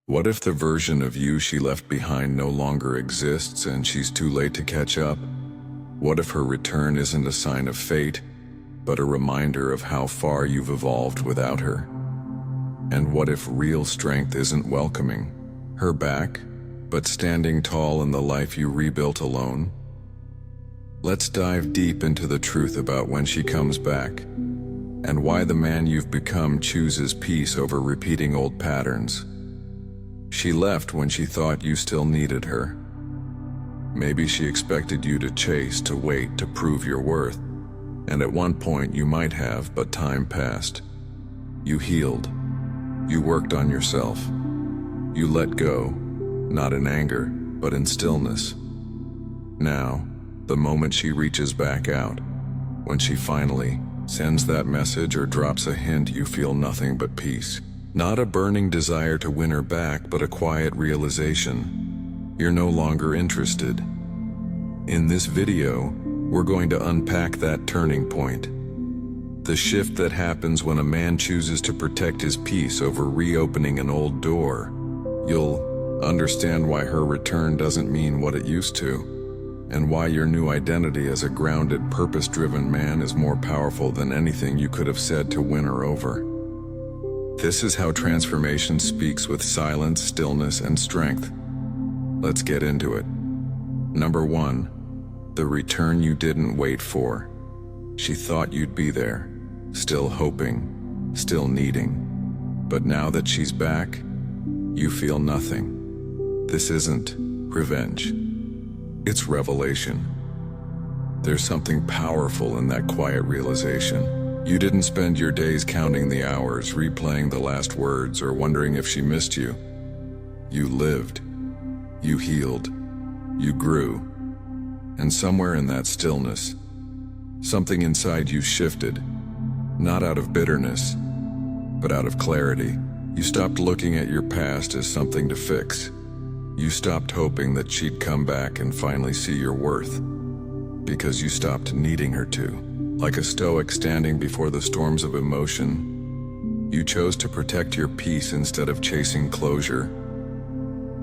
What if the version of you she left behind no longer exists and she's too late to catch up? What if her return isn't a sign of fate, but a reminder of how far you've evolved without her? And what if real strength isn't welcoming her back, but standing tall in the life you rebuilt alone? Let's dive deep into the truth about when she comes back, and why the man you've become chooses peace over repeating old patterns. She left when she thought you still needed her. Maybe she expected you to chase, to wait, to prove your worth. And at one point you might have, but time passed. You healed. You worked on yourself. You let go, not in anger, but in stillness. Now, the moment she reaches back out, when she finally sends that message or drops a hint, you feel nothing but peace. Not a burning desire to win her back, but a quiet realization you're no longer interested. In this video, we're going to unpack that turning point. The shift that happens when a man chooses to protect his peace over reopening an old door. You'll understand why her return doesn't mean what it used to, and why your new identity as a grounded, purpose-driven man is more powerful than anything you could have said to win her over. This is how transformation speaks with silence, stillness, and strength. Let's get into it. Number 1, the return you didn't wait for. She thought you'd be there, still hoping, still needing. But now that she's back, you feel nothing. This isn't revenge. It's revelation. There's something powerful in that quiet realization. You didn't spend your days counting the hours, replaying the last words, or wondering if she missed you. You lived. You healed. You grew. And somewhere in that stillness, something inside you shifted. Not out of bitterness, but out of clarity. You stopped looking at your past as something to fix. You stopped hoping that she'd come back and finally see your worth, because you stopped needing her to. Like a Stoic standing before the storms of emotion, you chose to protect your peace instead of chasing closure.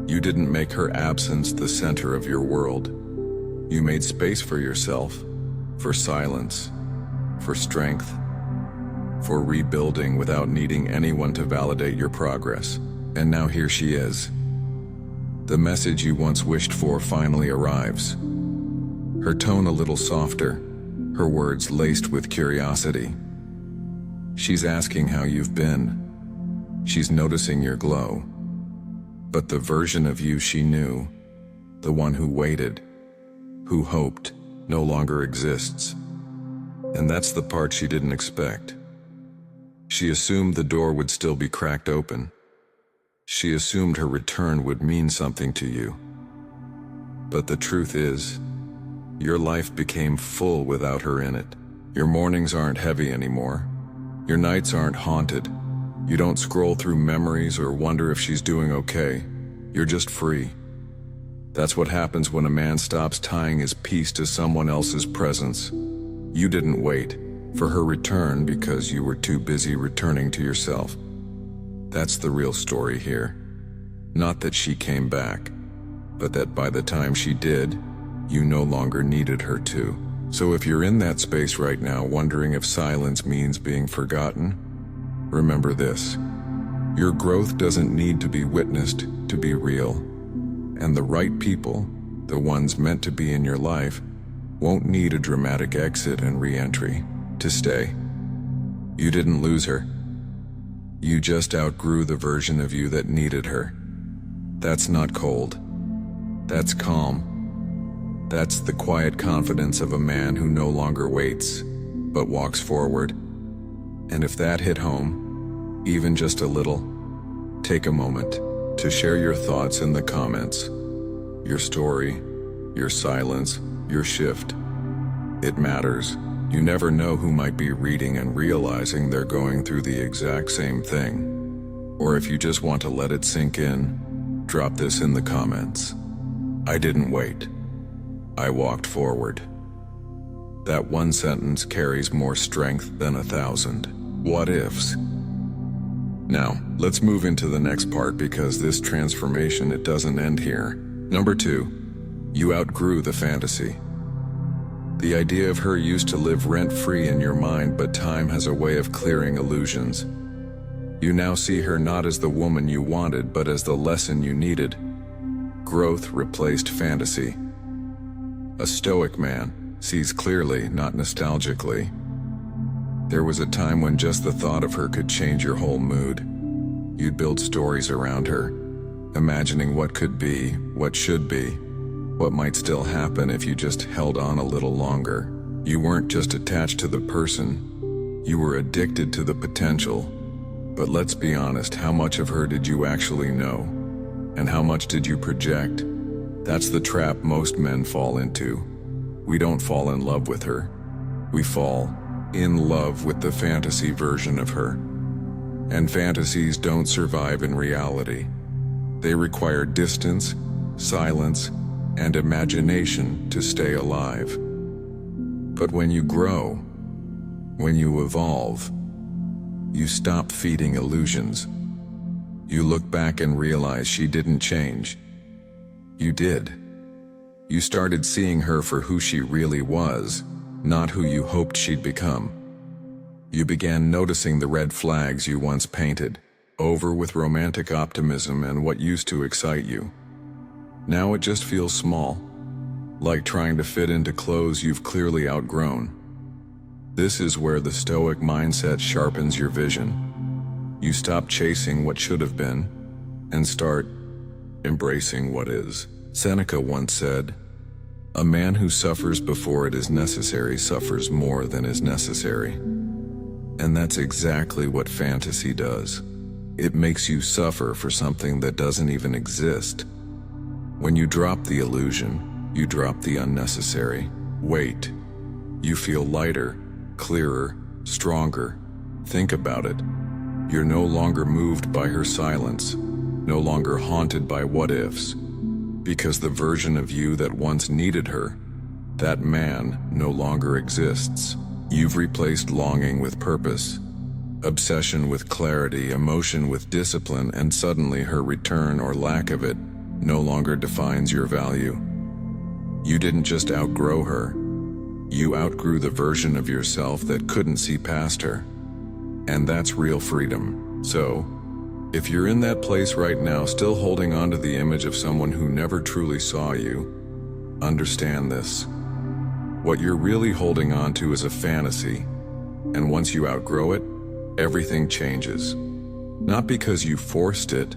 You didn't make her absence the center of your world. You made space for yourself, for silence, for strength, for rebuilding without needing anyone to validate your progress. And now here she is. The message you once wished for finally arrives. Her tone a little softer, her words laced with curiosity. She's asking how you've been. She's noticing your glow. But the version of you she knew, the one who waited, who hoped, no longer exists. And that's the part she didn't expect. She assumed the door would still be cracked open. She assumed her return would mean something to you. But the truth is, your life became full without her in it. Your mornings aren't heavy anymore. Your nights aren't haunted. You don't scroll through memories or wonder if she's doing okay. You're just free. That's what happens when a man stops tying his peace to someone else's presence. You didn't wait for her return because you were too busy returning to yourself. That's the real story here. Not that she came back, but that by the time she did, you no longer needed her to. So if you're in that space right now wondering if silence means being forgotten, remember this. Your growth doesn't need to be witnessed to be real. And the right people, the ones meant to be in your life, won't need a dramatic exit and re-entry to stay. You didn't lose her. You just outgrew the version of you that needed her. That's not cold. That's calm. That's the quiet confidence of a man who no longer waits, but walks forward. And if that hit home, even just a little, take a moment to share your thoughts in the comments. Your story, your silence, your shift. It matters. You never know who might be reading and realizing they're going through the exact same thing. Or if you just want to let it sink in, drop this in the comments. I didn't wait. I walked forward. That one sentence carries more strength than 1,000 what ifs. Now, let's move into the next part because this transformation, it doesn't end here. Number 2, you outgrew the fantasy. The idea of her used to live rent-free in your mind, but time has a way of clearing illusions. You now see her not as the woman you wanted, but as the lesson you needed. Growth replaced fantasy. A Stoic man sees clearly, not nostalgically. There was a time when just the thought of her could change your whole mood. You'd build stories around her, imagining what could be, what should be, what might still happen if you just held on a little longer. You weren't just attached to the person, you were addicted to the potential. But let's be honest, how much of her did you actually know? And how much did you project? That's the trap most men fall into. We don't fall in love with her. We fall in love with the fantasy version of her. And fantasies don't survive in reality. They require distance, silence, and imagination to stay alive. But when you grow, when you evolve, you stop feeding illusions. You look back and realize she didn't change. You did. You started seeing her for who she really was, not who you hoped she'd become. You began noticing the red flags you once painted, over with romantic optimism and what used to excite you. Now it just feels small, like trying to fit into clothes you've clearly outgrown. This is where the Stoic mindset sharpens your vision. You stop chasing what should have been, and start embracing what is. Seneca once said, "A man who suffers before it is necessary suffers more than is necessary." And that's exactly what fantasy does. It makes you suffer for something that doesn't even exist. When you drop the illusion, you drop the unnecessary weight. You feel lighter, clearer, stronger. Think about it. You're no longer moved by her silence, no longer haunted by what-ifs. Because the version of you that once needed her, that man, no longer exists. You've replaced longing with purpose, obsession with clarity, emotion with discipline, and suddenly her return or lack of it no longer defines your value. You didn't just outgrow her, you outgrew the version of yourself that couldn't see past her. And that's real freedom. So, if you're in that place right now, still holding on to the image of someone who never truly saw you, understand this. What you're really holding on to is a fantasy, and once you outgrow it, everything changes. Not because you forced it,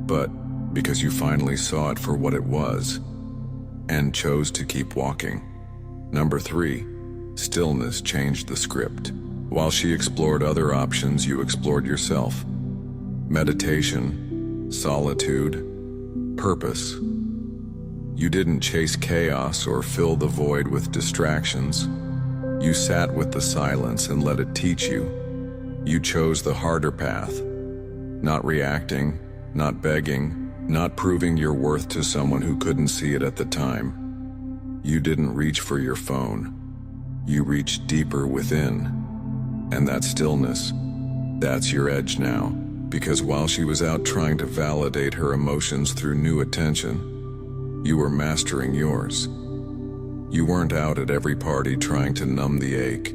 but because you finally saw it for what it was, and chose to keep walking. Number 3, stillness changed the script. While she explored other options, you explored yourself. Meditation, solitude, purpose. You didn't chase chaos or fill the void with distractions. You sat with the silence and let it teach you. You chose the harder path, not reacting, not begging, not proving your worth to someone who couldn't see it at the time. You didn't reach for your phone. You reached deeper within. And that stillness, that's your edge now. Because while she was out trying to validate her emotions through new attention, you were mastering yours. You weren't out at every party trying to numb the ache.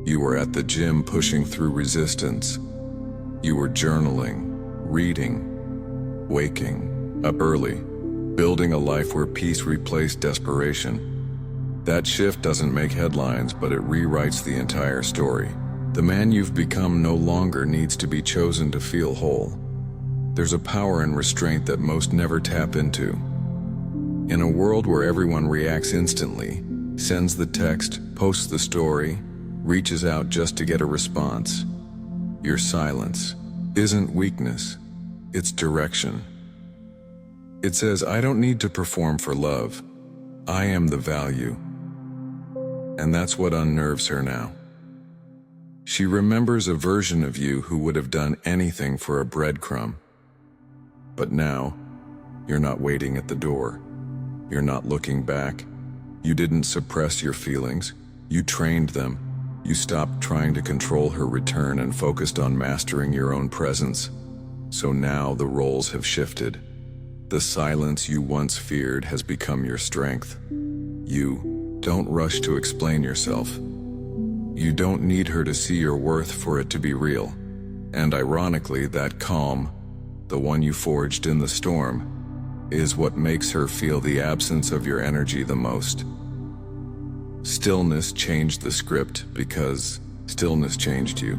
You were at the gym pushing through resistance. You were journaling, reading, waking up early, building a life where peace replaced desperation. That shift doesn't make headlines, but it rewrites the entire story. The man you've become no longer needs to be chosen to feel whole. There's a power in restraint that most never tap into. In a world where everyone reacts instantly, sends the text, posts the story, reaches out just to get a response, your silence isn't weakness, it's direction. It says, I don't need to perform for love. I am the value. And that's what unnerves her now. She remembers a version of you who would have done anything for a breadcrumb. But now, you're not waiting at the door. You're not looking back. You didn't suppress your feelings. You trained them. You stopped trying to control her return and focused on mastering your own presence. So now the roles have shifted. The silence you once feared has become your strength. You don't rush to explain yourself. You don't need her to see your worth for it to be real. And ironically, that calm, the one you forged in the storm, is what makes her feel the absence of your energy the most. Stillness changed the script because stillness changed you.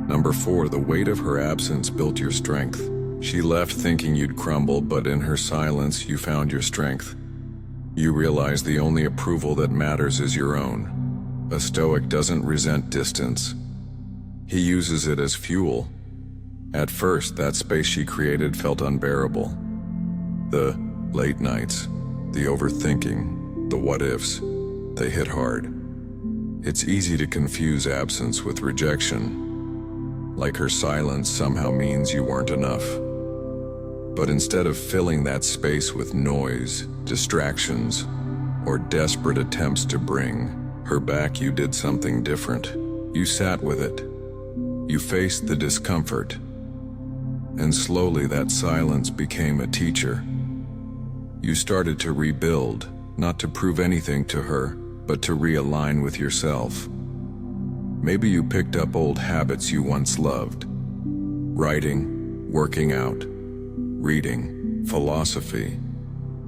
Number 4, the weight of her absence built your strength. She left thinking you'd crumble, but in her silence you found your strength. You realized the only approval that matters is your own. A Stoic doesn't resent distance. He uses it as fuel. At first, that space she created felt unbearable. The late nights, the overthinking, the what-ifs, they hit hard. It's easy to confuse absence with rejection, like her silence somehow means you weren't enough. But instead of filling that space with noise, distractions, or desperate attempts to bring her back, you did something different. You sat with it. You faced the discomfort. And slowly that silence became a teacher. You started to rebuild, not to prove anything to her, but to realign with yourself. Maybe you picked up old habits you once loved. Writing, working out, reading, philosophy.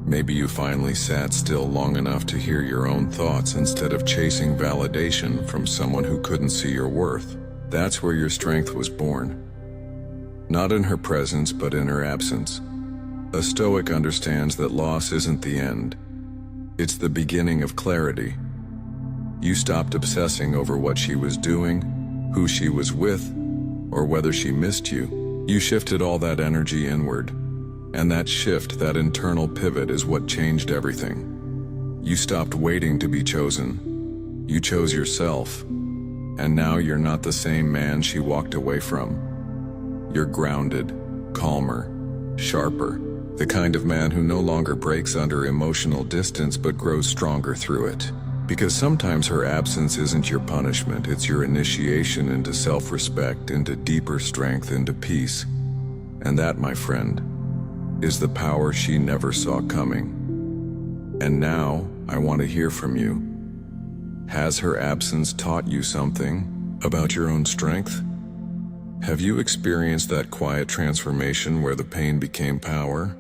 Maybe you finally sat still long enough to hear your own thoughts instead of chasing validation from someone who couldn't see your worth. That's where your strength was born. Not in her presence, but in her absence. A Stoic understands that loss isn't the end. It's the beginning of clarity. You stopped obsessing over what she was doing, who she was with, or whether she missed you. You shifted all that energy inward. And that shift, that internal pivot, is what changed everything. You stopped waiting to be chosen. You chose yourself. And now you're not the same man she walked away from. You're grounded, calmer, sharper, the kind of man who no longer breaks under emotional distance but grows stronger through it. Because sometimes her absence isn't your punishment, it's your initiation into self-respect, into deeper strength, into peace. And that, my friend, is the power she never saw coming. And now, I want to hear from you. Has her absence taught you something about your own strength? Have you experienced that quiet transformation where the pain became power?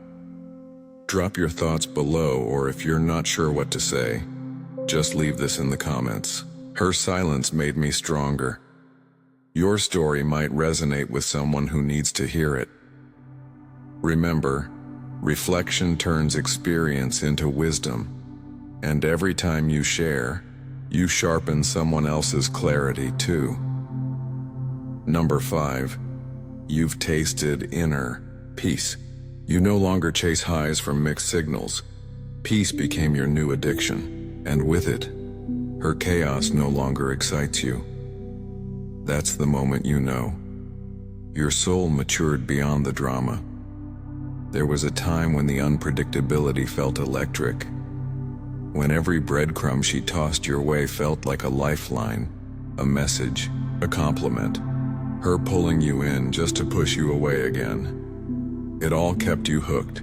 Drop your thoughts below, or if you're not sure what to say, just leave this in the comments. Her silence made me stronger. Your story might resonate with someone who needs to hear it. Remember, reflection turns experience into wisdom, and every time you share, you sharpen someone else's clarity too. Number 5, you've tasted inner peace. You no longer chase highs from mixed signals. Peace became your new addiction, and with it, her chaos no longer excites you. That's the moment you know. Your soul matured beyond the drama. There was a time when the unpredictability felt electric, when every breadcrumb she tossed your way felt like a lifeline, a message, a compliment, her pulling you in just to push you away again. It all kept you hooked.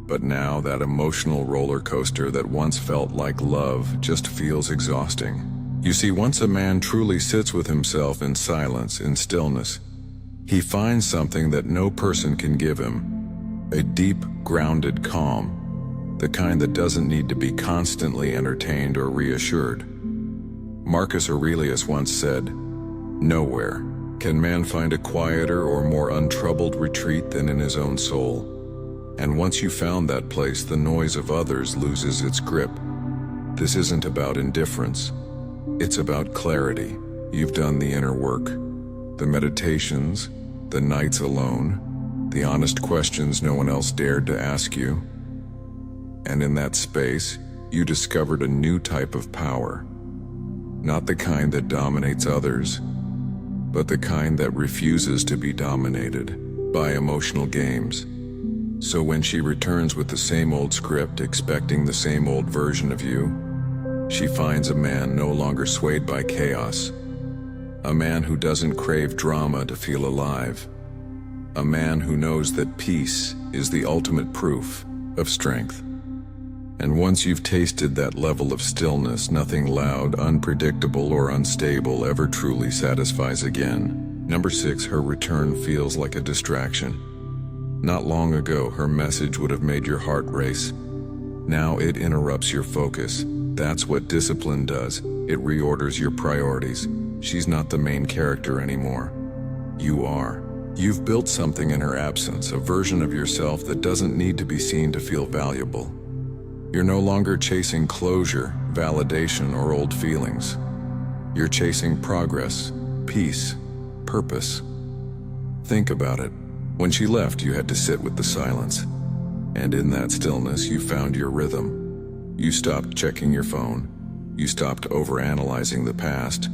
But now that emotional roller coaster that once felt like love just feels exhausting. You see, once a man truly sits with himself in silence, in stillness, he finds something that no person can give him. A deep, grounded calm, the kind that doesn't need to be constantly entertained or reassured. Marcus Aurelius once said, "Nowhere can man find a quieter or more untroubled retreat than in his own soul." And once you found that place, the noise of others loses its grip. This isn't about indifference. It's about clarity. You've done the inner work. The meditations, the nights alone, the honest questions no one else dared to ask you. And in that space, you discovered a new type of power. Not the kind that dominates others, but the kind that refuses to be dominated by emotional games. So when she returns with the same old script, expecting the same old version of you, She finds a man no longer swayed by chaos, a man who doesn't crave drama to feel alive, a man who knows that peace is the ultimate proof of strength. And once you've tasted that level of stillness, nothing loud, unpredictable, or unstable ever truly satisfies again. Number 6, her return feels like a distraction. Not long ago, her message would have made your heart race. Now it interrupts your focus. That's what discipline does. It reorders your priorities. She's not the main character anymore. You are. You've built something in her absence, a version of yourself that doesn't need to be seen to feel valuable. You're no longer chasing closure, validation, or old feelings. You're chasing progress, peace, purpose. Think about it. When she left, you had to sit with the silence. And in that stillness, you found your rhythm. You stopped checking your phone. You stopped overanalyzing the past.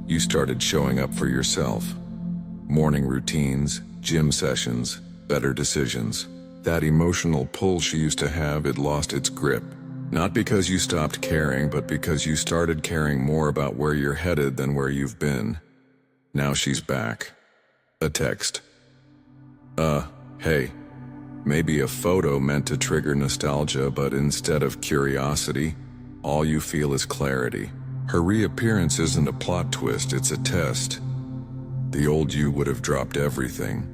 You started showing up for yourself. Morning routines, gym sessions, better decisions. That emotional pull she used to have, it lost its grip. Not because you stopped caring, but because you started caring more about where you're headed than where you've been. Now she's back. A text. Hey. Maybe a photo meant to trigger nostalgia, but instead of curiosity, all you feel is clarity. Her reappearance isn't a plot twist, it's a test. The old you would have dropped everything.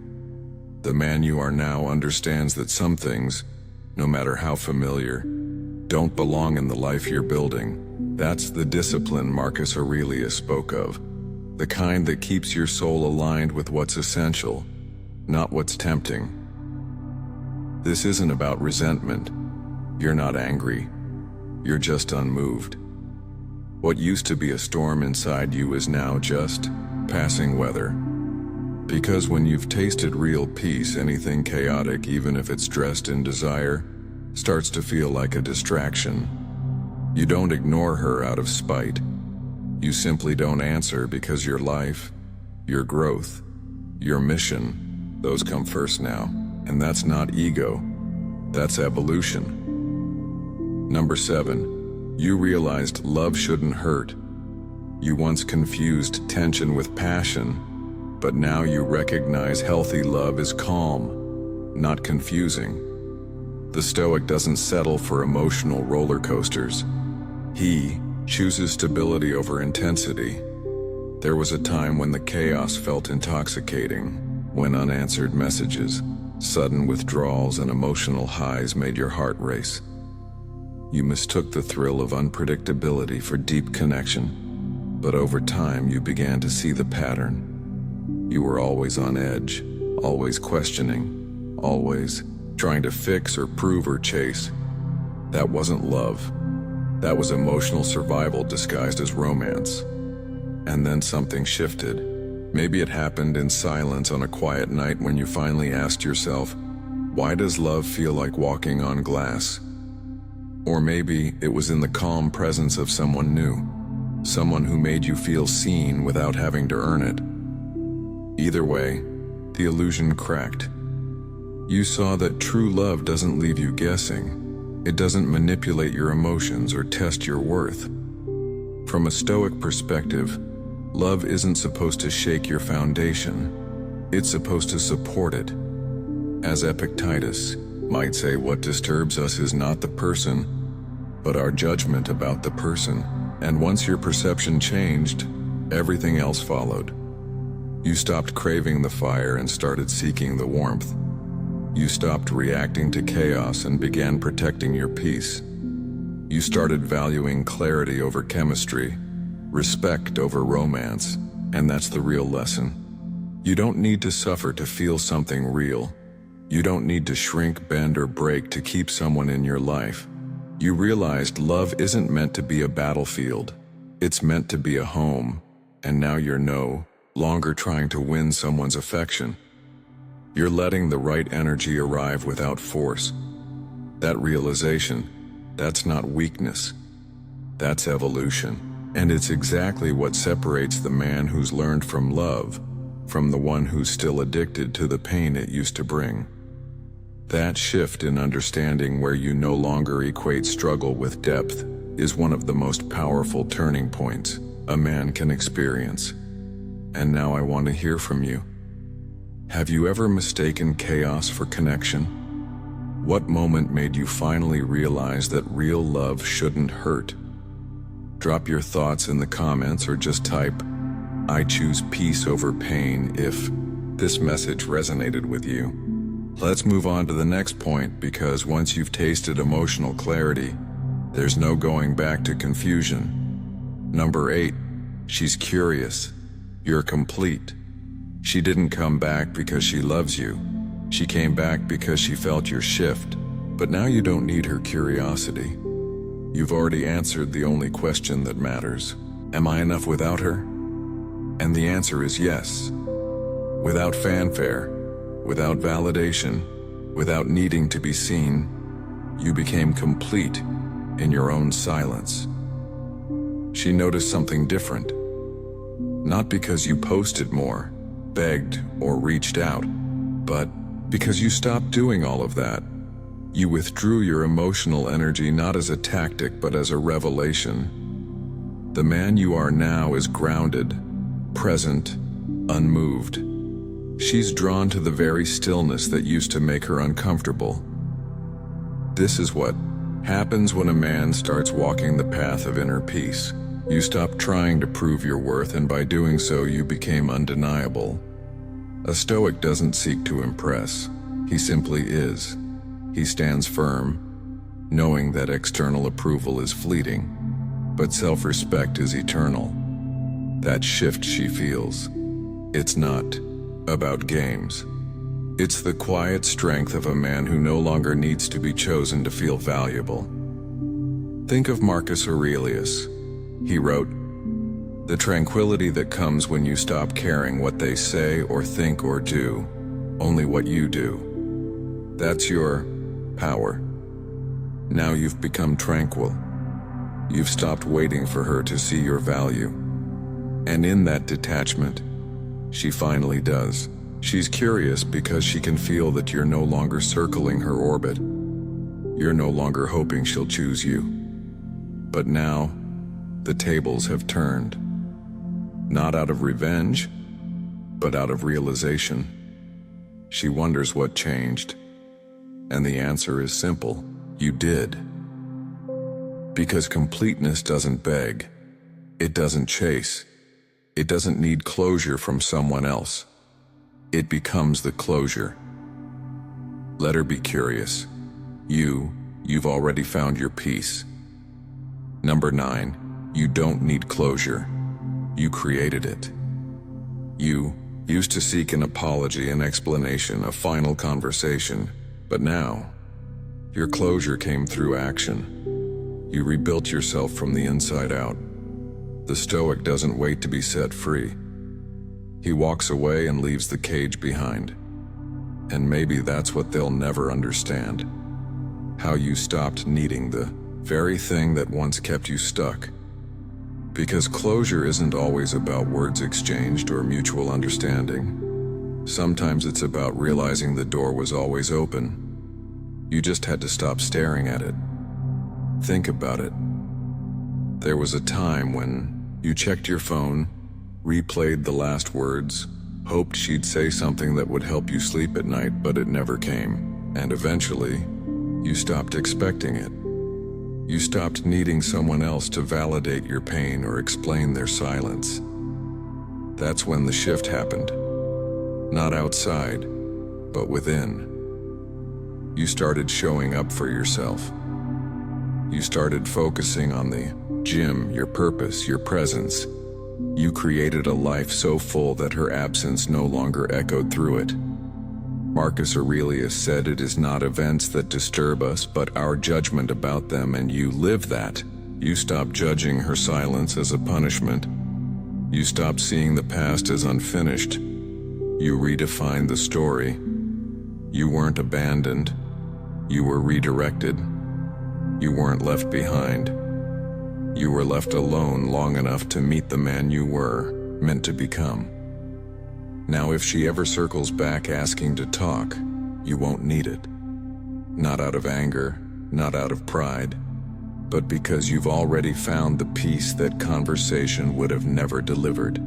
The man you are now understands that some things, no matter how familiar, don't belong in the life you're building. That's the discipline Marcus Aurelius spoke of. The kind that keeps your soul aligned with what's essential, not what's tempting. This isn't about resentment. You're not angry. You're just unmoved. What used to be a storm inside you is now just passing weather. Because when you've tasted real peace, anything chaotic, even if it's dressed in desire, starts to feel like a distraction. You don't ignore her out of spite. You simply don't answer because your life, your growth, your mission, those come first now. And that's not ego, that's evolution. Number 7, you realized love shouldn't hurt. You once confused tension with passion, but now you recognize healthy love is calm, not confusing. The Stoic doesn't settle for emotional roller coasters. He chooses stability over intensity. There was a time when the chaos felt intoxicating, when unanswered messages, sudden withdrawals, and emotional highs made your heart race. You mistook the thrill of unpredictability for deep connection, but over time you began to see the pattern. You were always on edge, always questioning, always trying to fix or prove or chase. That wasn't love. That was emotional survival disguised as romance. And then something shifted. Maybe it happened in silence on a quiet night when you finally asked yourself, why does love feel like walking on glass? Or maybe it was in the calm presence of someone new, someone who made you feel seen without having to earn it. Either way, the illusion cracked. You saw that true love doesn't leave you guessing. It doesn't manipulate your emotions or test your worth. From a Stoic perspective, love isn't supposed to shake your foundation. It's supposed to support it. As Epictetus might say, what disturbs us is not the person, but our judgment about the person. And once your perception changed, everything else followed. You stopped craving the fire and started seeking the warmth. You stopped reacting to chaos and began protecting your peace. You started valuing clarity over chemistry, respect over romance, and that's the real lesson. You don't need to suffer to feel something real. You don't need to shrink, bend, or break to keep someone in your life. You realized love isn't meant to be a battlefield. It's meant to be a home, and now you're no longer trying to win someone's affection. You're letting the right energy arrive without force. That realization, that's not weakness. That's evolution. And it's exactly what separates the man who's learned from love from the one who's still addicted to the pain it used to bring. That shift in understanding, where you no longer equate struggle with depth, is one of the most powerful turning points a man can experience. And now I want to hear from you. Have you ever mistaken chaos for connection? What moment made you finally realize that real love shouldn't hurt? Drop your thoughts in the comments or just type, "I choose peace over pain," if this message resonated with you. Let's move on to the next point, because once you've tasted emotional clarity, there's no going back to confusion. Number 8, she's curious. You're complete. She didn't come back because she loves you. She came back because she felt your shift. But now you don't need her curiosity. You've already answered the only question that matters. Am I enough without her? And the answer is yes. Without fanfare, without validation, without needing to be seen, you became complete in your own silence. She noticed something different. Not because you posted more, begged, or reached out, but because you stopped doing all of that. You withdrew your emotional energy not as a tactic but as a revelation. The man you are now is grounded, present, unmoved. She's drawn to the very stillness that used to make her uncomfortable. This is what happens when a man starts walking the path of inner peace. You stopped trying to prove your worth, and by doing so you became undeniable. A Stoic doesn't seek to impress. He simply is. He stands firm, knowing that external approval is fleeting, but self-respect is eternal. That shift she feels. It's not about games. It's the quiet strength of a man who no longer needs to be chosen to feel valuable. Think of Marcus Aurelius. He wrote, "The tranquility that comes when you stop caring what they say or think or do, only what you do. That's your power. Now you've become tranquil. You've stopped waiting for her to see your value. And in that detachment, she finally does. She's curious because she can feel that you're no longer circling her orbit. You're no longer hoping she'll choose you. But now, the tables have turned. Not out of revenge, but out of realization. She wonders what changed. And the answer is simple. You did. Because completeness doesn't beg. It doesn't chase. It doesn't need closure from someone else. It becomes the closure. Let her be curious. You've already found your peace. Number 9, you don't need closure. You created it. You used to seek an apology, an explanation, a final conversation, but now, your closure came through action. You rebuilt yourself from the inside out. The Stoic doesn't wait to be set free. He walks away and leaves the cage behind. And maybe that's what they'll never understand. How you stopped needing the very thing that once kept you stuck. Because closure isn't always about words exchanged or mutual understanding. Sometimes it's about realizing the door was always open. You just had to stop staring at it. Think about it. There was a time when you checked your phone, replayed the last words, hoped she'd say something that would help you sleep at night, but it never came. And eventually, you stopped expecting it. You stopped needing someone else to validate your pain or explain their silence. That's when the shift happened. Not outside, but within. You started showing up for yourself. You started focusing on the gym, your purpose, your presence. You created a life so full that her absence no longer echoed through it. Marcus Aurelius said it is not events that disturb us, but our judgment about them, and you live that. You stopped judging her silence as a punishment. You stopped seeing the past as unfinished. You redefined the story. You weren't abandoned. You were redirected. You weren't left behind. You were left alone long enough to meet the man you were meant to become. Now if she ever circles back asking to talk, you won't need it. Not out of anger, not out of pride, but because you've already found the peace that conversation would have never delivered.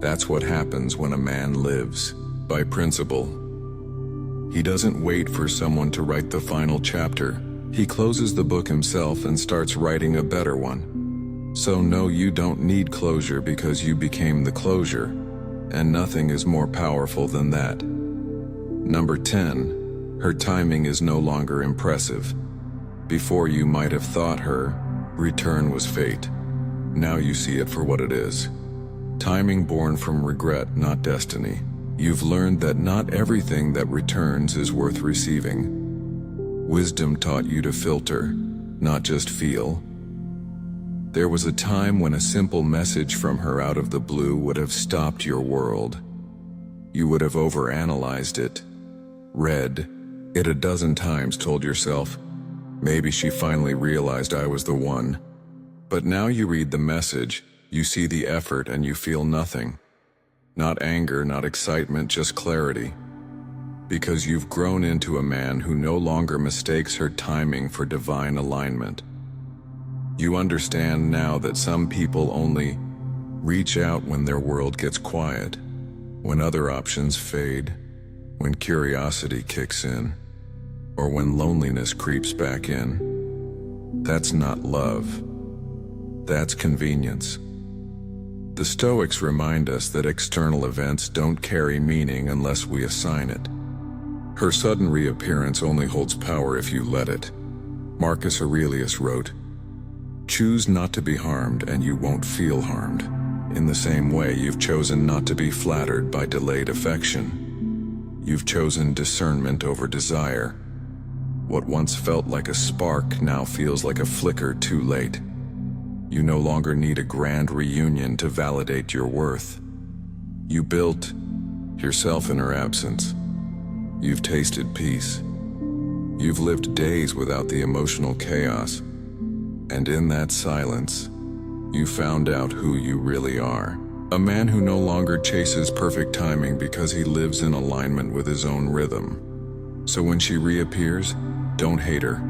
That's what happens when a man lives by principle. He doesn't wait for someone to write the final chapter. He closes the book himself and starts writing a better one. So no, you don't need closure because you became the closure, and nothing is more powerful than that. Number 10, her timing is no longer impressive. Before you might have thought her return was fate. Now you see it for what it is. Timing born from regret, not destiny. You've learned that not everything that returns is worth receiving. Wisdom taught you to filter, not just feel. There was a time when a simple message from her out of the blue would have stopped your world. You would have overanalyzed it, read it a dozen times, told yourself, maybe she finally realized I was the one. But now you read the message, you see the effort, and you feel nothing. Not anger, not excitement, just clarity. Because you've grown into a man who no longer mistakes her timing for divine alignment. You understand now that some people only reach out when their world gets quiet, when other options fade, when curiosity kicks in, or when loneliness creeps back in. That's not love. That's convenience. The Stoics remind us that external events don't carry meaning unless we assign it. Her sudden reappearance only holds power if you let it. Marcus Aurelius wrote, "Choose not to be harmed and you won't feel harmed." In the same way, you've chosen not to be flattered by delayed affection. You've chosen discernment over desire. What once felt like a spark now feels like a flicker too late. You no longer need a grand reunion to validate your worth. You built yourself in her absence. You've tasted peace. You've lived days without the emotional chaos. And in that silence, you found out who you really are. A man who no longer chases perfect timing because he lives in alignment with his own rhythm. So when she reappears, don't hate her.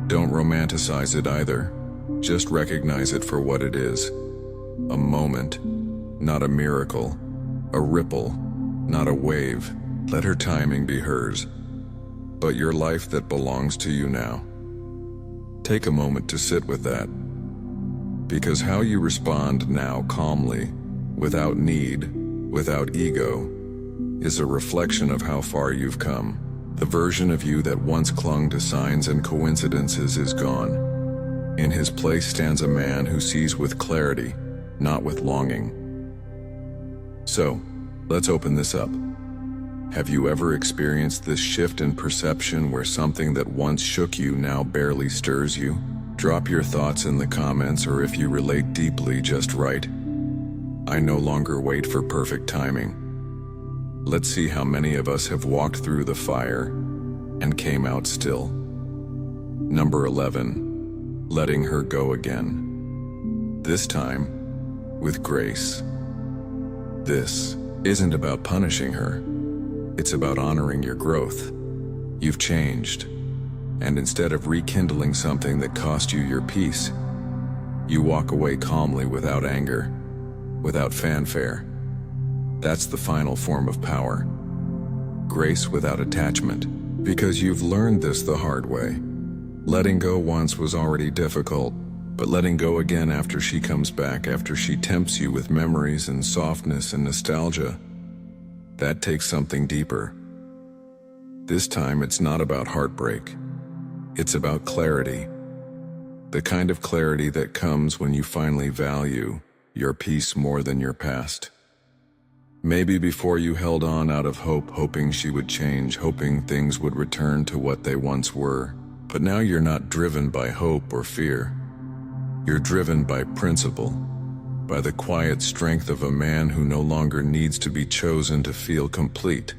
Don't romanticize it either. Just recognize it for what it is. A moment, not a miracle. A ripple, not a wave. Let her timing be hers, but your life that belongs to you now. Take a moment to sit with that, because how you respond now calmly, without need, without ego, is a reflection of how far you've come. The version of you that once clung to signs and coincidences is gone. In his place stands a man who sees with clarity, not with longing. So, let's open this up. Have you ever experienced this shift in perception where something that once shook you now barely stirs you? Drop your thoughts in the comments, or if you relate deeply, just write, "I no longer wait for perfect timing." Let's see how many of us have walked through the fire and came out still. Number 11, letting her go again. This time, with grace. This isn't about punishing her. It's about honoring your growth. You've changed, and instead of rekindling something that cost you your peace, you walk away calmly without anger, without fanfare. That's the final form of power. Grace without attachment, because you've learned this the hard way. Letting go once was already difficult, but letting go again after she comes back, after she tempts you with memories and softness and nostalgia, that takes something deeper. This time it's not about heartbreak. It's about clarity. The kind of clarity that comes when you finally value your peace more than your past. Maybe before you held on out of hope, hoping she would change, hoping things would return to what they once were. But now you're not driven by hope or fear. You're driven by principle. By the quiet strength of a man who no longer needs to be chosen to feel complete.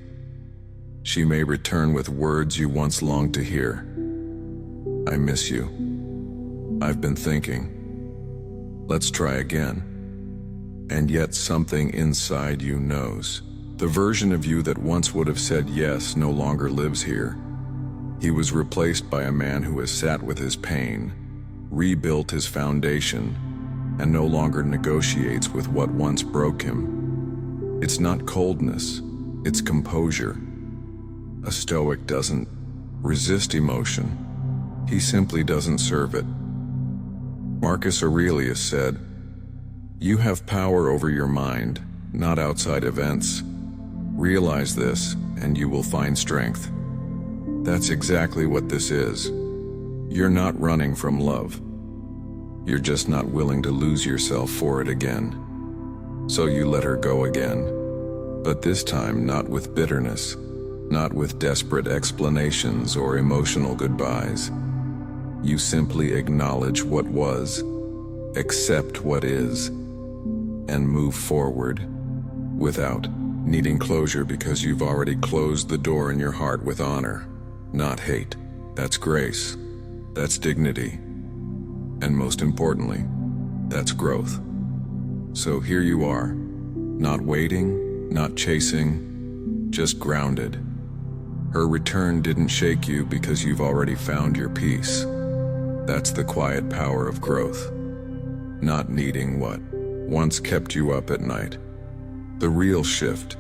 She may return with words you once longed to hear. "I miss you. I've been thinking. Let's try again." And yet something inside you knows. The version of you that once would have said yes no longer lives here. He was replaced by a man who has sat with his pain, rebuilt his foundation, and no longer negotiates with what once broke him. It's not coldness, it's composure. A Stoic doesn't resist emotion, he simply doesn't serve it. Marcus Aurelius said, "You have power over your mind, not outside events. Realize this, and you will find strength." That's exactly what this is. You're not running from love. You're just not willing to lose yourself for it again. So you let her go again. But this time not with bitterness, not with desperate explanations or emotional goodbyes. You simply acknowledge what was, accept what is, and move forward without needing closure, because you've already closed the door in your heart with honor, not hate. That's grace. That's dignity. And most importantly, that's growth. So here you are, not waiting, not chasing, just grounded. Her return didn't shake you because you've already found your peace. That's the quiet power of growth. Not needing what once kept you up at night. The real shift.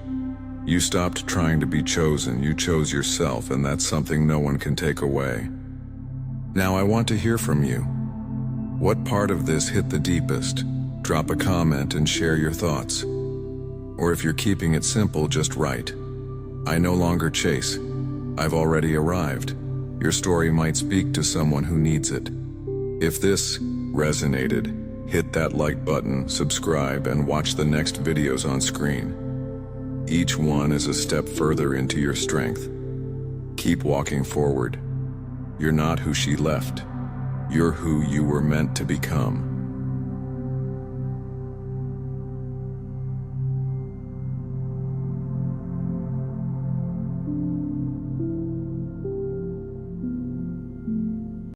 You stopped trying to be chosen, you chose yourself, and that's something no one can take away. Now I want to hear from you. What part of this hit the deepest? Drop a comment and share your thoughts. Or if you're keeping it simple, just write, "I no longer chase. I've already arrived." Your story might speak to someone who needs it. If this resonated, hit that like button, subscribe, and watch the next videos on screen. Each one is a step further into your strength. Keep walking forward. You're not who she left. You're who you were meant to become.